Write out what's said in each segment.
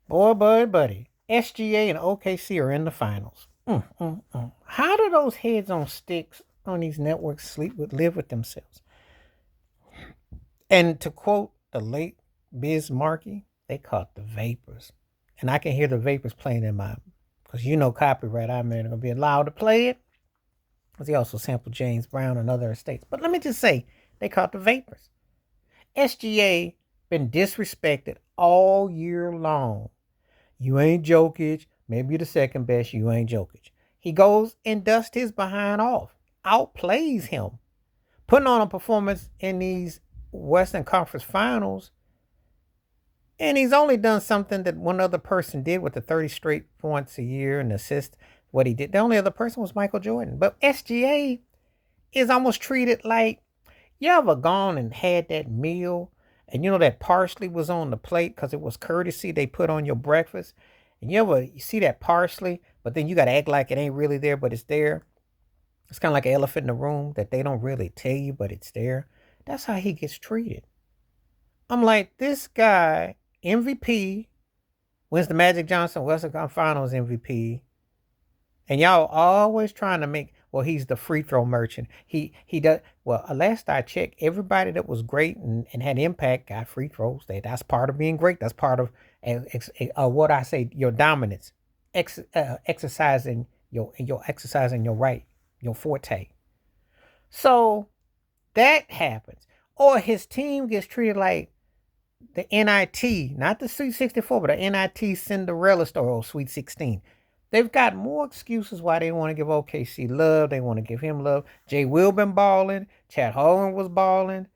Boy, buddy. SGA and OKC are in the finals. How do those heads on sticks on these networks live with themselves? And to quote the late Biz Markie, they caught the vapors. And I can hear the vapors playing in my, because copyright, I'm not going to be allowed to play it. Because he also sampled James Brown and other estates. But let me just say, they caught the vapors. SGA been disrespected all year long. You ain't Jokic. Maybe you're the second best. You ain't Jokic. He goes and dusts his behind off. Outplays him. Putting on a performance in these Western Conference Finals. And he's only done something that one other person did with the 30 straight points a year and assist what he did. The only other person was Michael Jordan. But SGA is almost treated like, you ever gone and had that meal and that parsley was on the plate because it was courtesy they put on your breakfast? And you see that parsley, but then you got to act like it ain't really there, but it's there. It's kind of like an elephant in the room that they don't really tell you, but it's there. That's how he gets treated. I'm like, this guy, MVP, wins the Magic Johnson Western Conference Finals MVP. And y'all always trying to make, well, he's the free throw merchant. He does, well, last I checked, everybody that was great and had impact got free throws. That's part of being great. That's part of what I say, your dominance, exercising your right, your forte. So that happens. Or his team gets treated like the NIT, not the Sweet 64, but the NIT Cinderella story or Sweet 16. They've got more excuses why they want to give OKC love. They want to give him love. Jay Will been balling. Chad Hogan was balling.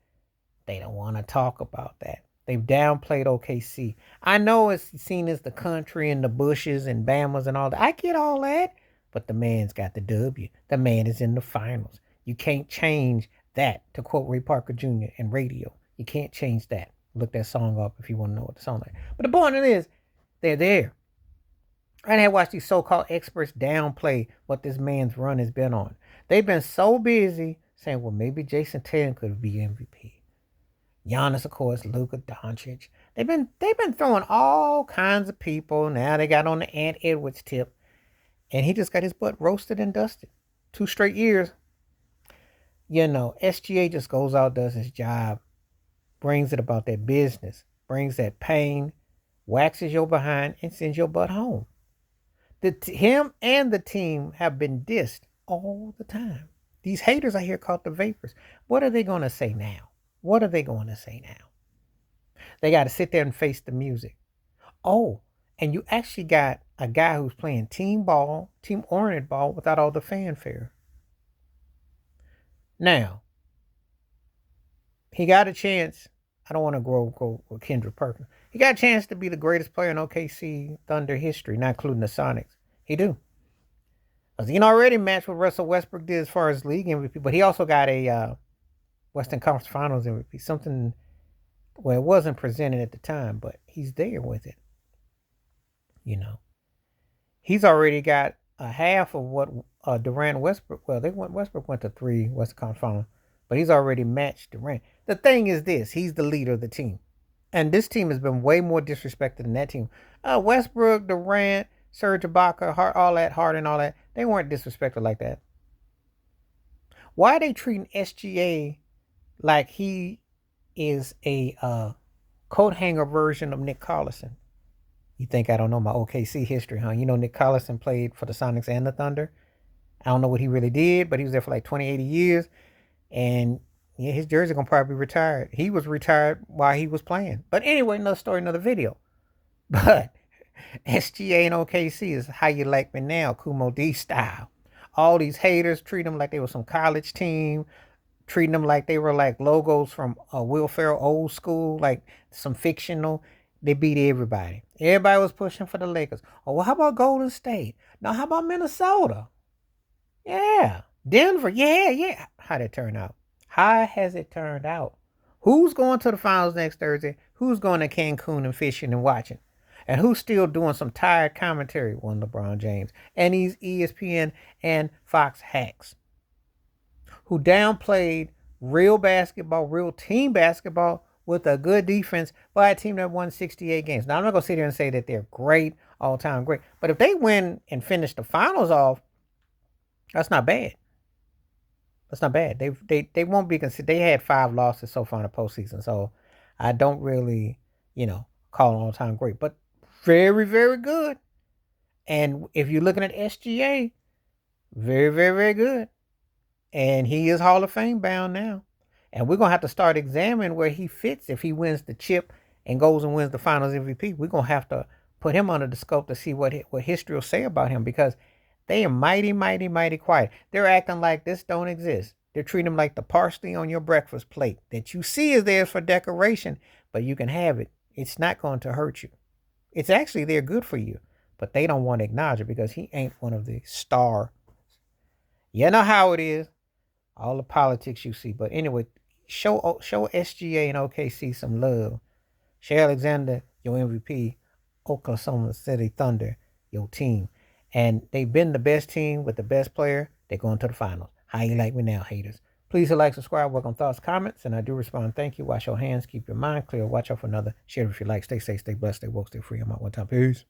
They don't want to talk about that. They've downplayed OKC. I know it's seen as the country and the bushes and Bamas and all that. I get all that. But the man's got the W. The man is in the finals. You can't change that, to quote Ray Parker Jr. in Radio. You can't change that. Look that song up if you want to know what the song is. But the point is, they're there. And I watch these so-called experts downplay what this man's run has been on. They've been so busy saying, well, maybe Jason Tatum could be MVP. Giannis, of course, Luka Doncic. They've been throwing all kinds of people. Now they got on the Ant Edwards tip. And he just got his butt roasted and dusted. 2 straight years. SGA just goes out, does his job, brings it about that business, brings that pain, waxes your behind, and sends your butt home. Him and the team have been dissed all the time. These haters I hear caught the vapors. What are they going to say now? What are they going to say now? They got to sit there and face the music. Oh, and you actually got a guy who's playing team ball, team-oriented ball without all the fanfare. Now, he got a chance. I don't want to go with Kendrick Perkins. He got a chance to be the greatest player in OKC Thunder history, not including the Sonics. He do. Because he already matched what Russell Westbrook did as far as league MVP, but he also got a Western Conference Finals MVP. Something, well, it wasn't presented at the time, but he's there with it. He's already got a half of what Durant Westbrook. Well, Westbrook went to 3 Western Conference Finals, but he's already matched Durant. The thing is this: he's the leader of the team, and this team has been way more disrespected than that team. Westbrook, Durant, Serge Ibaka, all that, Harden, all that. They weren't disrespected like that. Why are they treating SGA like he is a coat hanger version of Nick Collison? You think I don't know my OKC history, huh? Nick Collison played for the Sonics and the Thunder. I don't know what he really did, but he was there for like 20, 80 years. And yeah, his jersey gonna probably be retired. He was retired while he was playing. But anyway, another story, another video. But SGA and OKC is how you like me now, Kumo D style. All these haters treat them like they were some college team, treating them like they were like logos from Will Ferrell old school, like some fictional. They beat everybody. Everybody was pushing for the Lakers. Oh, well, how about Golden State? Now, how about Minnesota? Yeah. Denver. Yeah. How'd it turn out? How has it turned out? Who's going to the finals next Thursday? Who's going to Cancun and fishing and watching? And who's still doing some tired commentary? One LeBron James. And these ESPN and Fox hacks who downplayed real basketball, real team basketball with a good defense by a team that won 68 games. Now, I'm not going to sit here and say that they're great, all-time great. But if they win and finish the finals off, that's not bad. That's not bad. They won't be considered. They had 5 losses so far in the postseason. So I don't really, call them all-time great. But very, very good. And if you're looking at SGA, very, very, very good. And he is Hall of Fame bound now. And we're going to have to start examining where he fits if he wins the chip and goes and wins the finals MVP. We're going to have to put him under the scope to see what history will say about him, because they are mighty, mighty, mighty quiet. They're acting like this don't exist. They're treating him like the parsley on your breakfast plate that you see is there for decoration, but you can have it. It's not going to hurt you. It's actually there good for you, but they don't want to acknowledge it because he ain't one of the star. You know how it is. All the politics you see. But anyway, show SGA and OKC some love. Shai Alexander, your MVP. Oklahoma City Thunder, your team. And they've been the best team with the best player. They're going to the finals. How you like me now, haters? Please like, subscribe, welcome thoughts, comments, and I do respond. Thank you. Wash your hands. Keep your mind clear. Watch out for another. Share if you like. Stay safe, stay blessed, stay woke, stay free. I'm out one time. Peace.